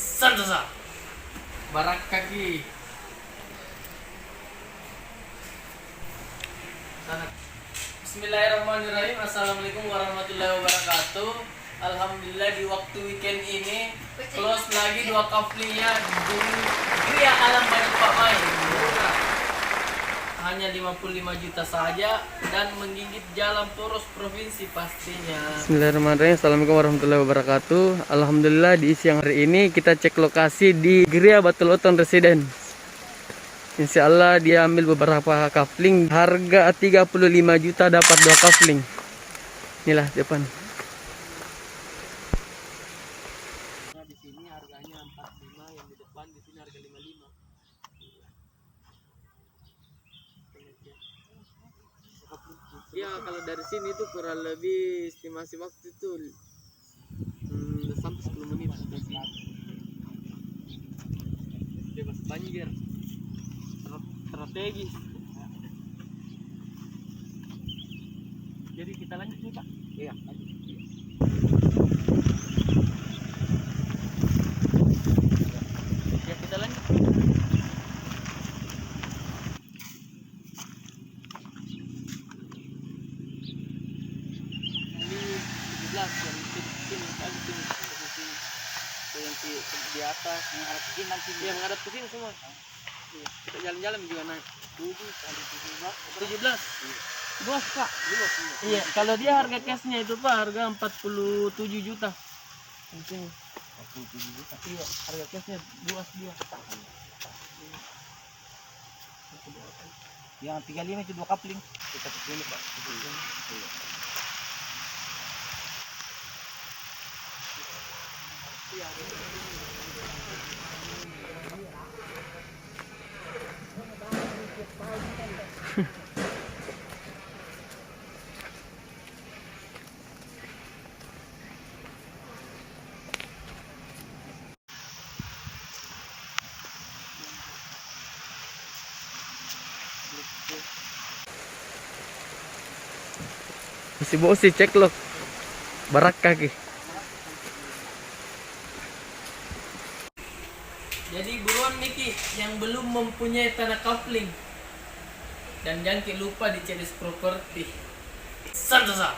Santosa barak kaki sana. Bismillahirrahmanirrahim. Assalamualaikum warahmatullahi wabarakatuh. Alhamdulillah di waktu weekend ini close lagi 2 kaflinya di Gria Alam Batu Pak Mai. Hanya 55 juta saja dan menggigit jalan poros provinsi pastinya. Bismillahirrahmanirrahim. Assalamualaikum warahmatullahi wabarakatuh. Alhamdulillah di siang hari ini kita cek lokasi di Gria Batu Loton Residen. Insya Allah dia ambil beberapa kafling. Harga 35 juta dapat 2 kafling. Inilah depan. Di sini harganya 45, yang di depan di sini harga 55. Ya kalau dari sini itu kurang lebih estimasi waktu itu sampai 10 menit dari sini. Bebas banjir, strategis. Jadi kita lanjut nih Pak. Iya, lanjut. Ya kita lanjut. Yang di atas menghadap ke sini nanti. Iya, menghadap ke sini semua. Iya. Kita jalan-jalan juga naik. 17. Luas Pak. Luas. Iya, kalau dia harga cashnya itu Pak harga 47 juta. Di sini. 47 juta. Iya, harga cashnya luas dia. Yang 35 itu 2 kapling. Kita ke sini Pak. Iya. Masih bosi cek loh. Barak kaki. Jadi buruan Miki yang belum mempunyai tanah kafling dan jangan lupa di Celis Property. Santosa.